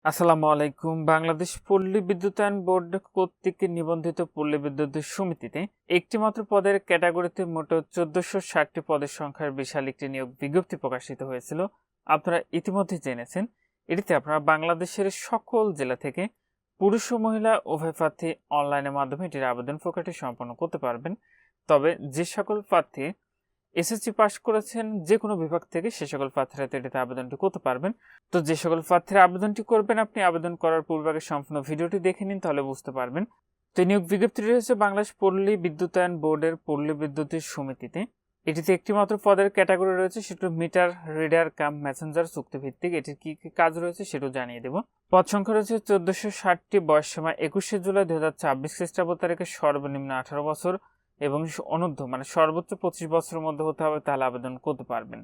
আসসালামু আলাইকুম। বাংলাদেশ পল্লী বিদ্যুতায়ন বোর্ড কর্তৃক নিবন্ধিত পল্লী বিদ্যুৎ সমিতিতে একটি মাত্র পদের ক্যাটাগরিতে মোট 1460টি পদের সংখ্যার বিশাল একটি নিয়োগ বিজ্ঞপ্তি প্রকাশিত হয়েছিল। আপনারা ইতিমধ্যে জেনেছেন, এটিতে আপনারা বাংলাদেশের সকল জেলা থেকে পুরুষ ও মহিলা উভয় প্রার্থী অনলাইনের মাধ্যমে এটির আবেদন প্রক্রিয়াটি সম্পন্ন করতে পারবেন। তবে যে সকল প্রার্থী এসএসসি পাস করেছেন যে কোনো বিভাগ থেকে সে সকল প্রার্থীরা এটিতে আবেদনটি করতে পারবেন। তো যে সকল প্রার্থীরা আবেদনটি করবেন, আপনি আবেদন করার পূর্বে সম্পূর্ণ ভিডিওটি দেখে নিন, তাহলে বুঝতে পারবেন। তো নিয়োগ বিজ্ঞপ্তি রয়েছে বাংলাদেশ পল্লী বিদ্যুতায়ন বোর্ডের পল্লী বিদ্যুৎ সমিতিতে। এটিতে একটি মাত্র পদের ক্যাটাগরি রয়েছে, সেটা মিটার রিডার কাম মেসেঞ্জার চুক্তিভিত্তিক। এটির কি কি কাজ রয়েছে সেটাও জানিয়ে দেব। পদ সংখ্যা রয়েছে 1460টি। বয়স সীমা 21শে জুলাই 2024 খ্রিস্টাব্দ তারিখে সর্বনিম্ন 18 বছর এবং অনূর্ধ্ব সর্বোচ্চ 25 বছরের মধ্যে হতে হবে, তাহলে আবেদন করতে পারবেন।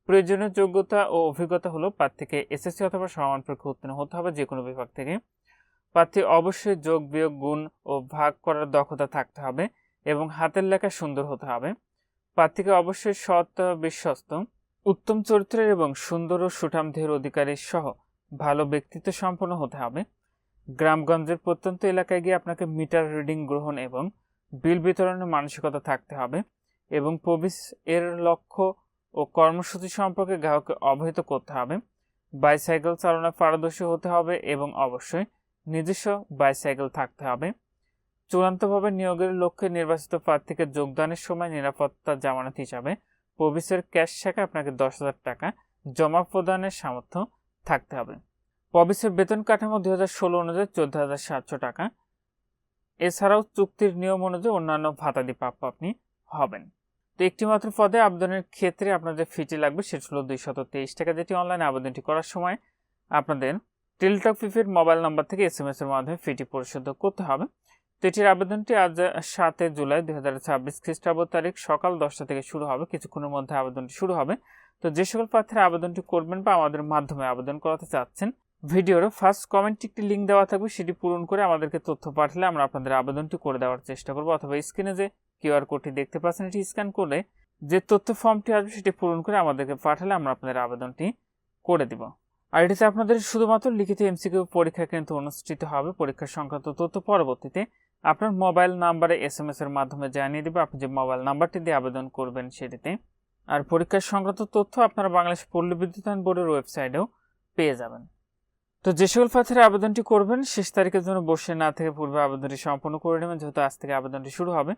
প্রয়োজনীয় যোগ্যতা ও অভিজ্ঞতা হলো প্রার্থীকে এসএসসি অথবা সমান পরীক্ষা উত্তীর্ণ হতে হবে যে কোনো বিভাগ থেকে। প্রার্থী অবশ্যই যোগ বিয়োগ গুণ ও ভাগ করার দক্ষতা থাকতে হবে এবং হাতের লেখা সুন্দর হতে হবে। প্রার্থীকে অবশ্যই সৎ, বিশ্বস্ত, উত্তম চরিত্রের এবং সুন্দর ও সুঠামদেহের অধিকারী সহ ভালো ব্যক্তিত্ব সম্পন্ন হতে হবে। গ্রামগঞ্জের প্রত্যন্ত এলাকায় গিয়ে আপনাকে মিটার রিডিং গ্রহণ এবং বিল বিতরণের মানসিকতা থাকতে হবে এবং প্রবেশ এর লক্ষ্য ও কর্মসূচি সম্পর্কে গ্রাহককে অবহিত করতে হবে। বাইসাইকেল চালানো পারদর্শী হতে হবে এবং অবশ্যই নিজস্ব বাইসাইকেল থাকতে হবে। চূড়ান্তভাবে নিয়োগের লক্ষ্যে নির্বাচিত প্রার্থীকে যোগদানের সময় নিরাপত্তা জামানত হিসাবে প্রবেশের ক্যাশ টাকা আপনাকে 10,000 টাকা জমা প্রদানের সামর্থ্য থাকতে হবে। প্রবেশের বেতন কাঠামো 2016 অনুযায়ী 14,700 টাকা। এছাড়াও চুক্তির নিয়ম অনুযায়ী অন্যান্য ভাতাদি প্রাপ্য আপনি হবেন। তো একটি মাত্র পদে আবেদনের ক্ষেত্রে আপনার যে ফিটি লাগবে সেটা হলো 223 টাকা, যেটি অনলাইনে আবেদনটি করার সময় আপনাদের টেলিটক প্রিপেড মোবাইল নাম্বার থেকে SMS এর মাধ্যমে ফিটি পরিশোধ করতে হবে। তো এটির আবেদনটি আজ 7 জুলাই 2026 খ্রিস্টাব্দ তারিখ সকাল 10টা থেকে শুরু হবে। কিছুক্ষণের মধ্যে আবেদনটি শুরু হবে। তো যে সকল প্রার্থীরা আবেদনটি করবেন বা আমাদের মাধ্যমে আবেদন করাতে চাচ্ছেন, ভিডিওর ফার্স্ট কমেন্টে একটি লিঙ্ক দেওয়া থাকবে, সেটি পূরণ করে আমাদেরকে তথ্য পাঠালে আমরা আপনাদের আবেদনটি করে দেওয়ার চেষ্টা করব। অথবা স্ক্রিনে যে কিউআর কোডটি দেখতে পাচ্ছেন, এটি স্ক্যান করলে যে তথ্য ফর্মটি আসবে সেটি পূরণ করে আমাদেরকে পাঠালে আমরা আপনাদের আবেদনটি করে দিব। আর এটিতে আপনাদের শুধুমাত্র লিখিত এমসিকিউ পরীক্ষা কিন্তু অনুষ্ঠিত হবে। পরীক্ষার সংক্রান্ত তথ্য পরবর্তীতে আপনার মোবাইল নাম্বারে SMS এর মাধ্যমে জানিয়ে দেবে, আপনি যে মোবাইল নাম্বারটি দিয়ে আবেদন করবেন সেটিতে। আর পরীক্ষার সংক্রান্ত তথ্য আপনারা বাংলাদেশ পল্লী বিদ্যুতায়ন বোর্ডের ওয়েবসাইটেও পেয়ে যাবেন। তো যে সকল প্রার্থীরা আবেদনটি করবেন শেষ তারিখের জন্য বসে না থেকে পূর্বে আবেদনটি সম্পন্ন করে নেবেন, যেহেতু আজ থেকে আবেদনটি শুরু হবে।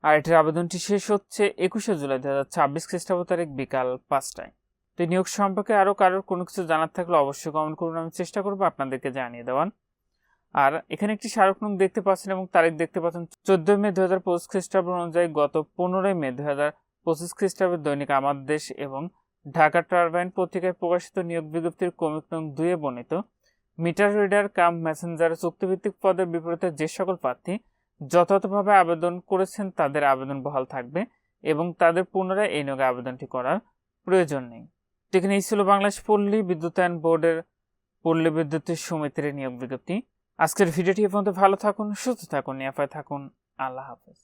আর এটির আবেদনটি শেষ হচ্ছে 21শে জুলাই 2026 খ্রিস্টাব্দ তারিখ বিকাল 5টায়। তো নিয়োগ সম্পর্কে আরও কারোর কোনো কিছু জানার থাকলে অবশ্যই কমেন্ট করুন, আমি চেষ্টা করবো আপনাদেরকে জানিয়ে দেওয়ার। আর এখানে একটি স্মারকলিপি দেখতে পাচ্ছেন এবং তারিখ দেখতে পাচ্ছেন 14 মে 2025 খ্রিস্টাব্দ অনুযায়ী গত 15 মে 2025 খ্রিস্টাব্দের দৈনিক আমার দেশ এবং ঢাকা টারবাইন পত্রিকায় প্রকাশিত নিয়োগ বিজ্ঞপ্তির ক্রমিক নং 2-এ বর্ণিত মিটার রিডার কাম মেসেঞ্জার চুক্তিভিত্তিক পদের বিপরীতে যে সকল প্রার্থী যথাযথভাবে আবেদন করেছেন তাদের আবেদন বহাল থাকবে এবং তাদের পুনরায় এই নিয়োগে আবেদনটি করার প্রয়োজন নেই। এখানে এই ছিল বাংলাদেশ পল্লী বিদ্যুতায়ন বোর্ডের পল্লী বিদ্যুৎ সমিতির নিয়োগ বিজ্ঞপ্তি। আজকের ভিডিওটি পর্যন্ত ভালো থাকুন, সুস্থ থাকুন, নিরাপদে থাকুন। আল্লাহ হাফেজ।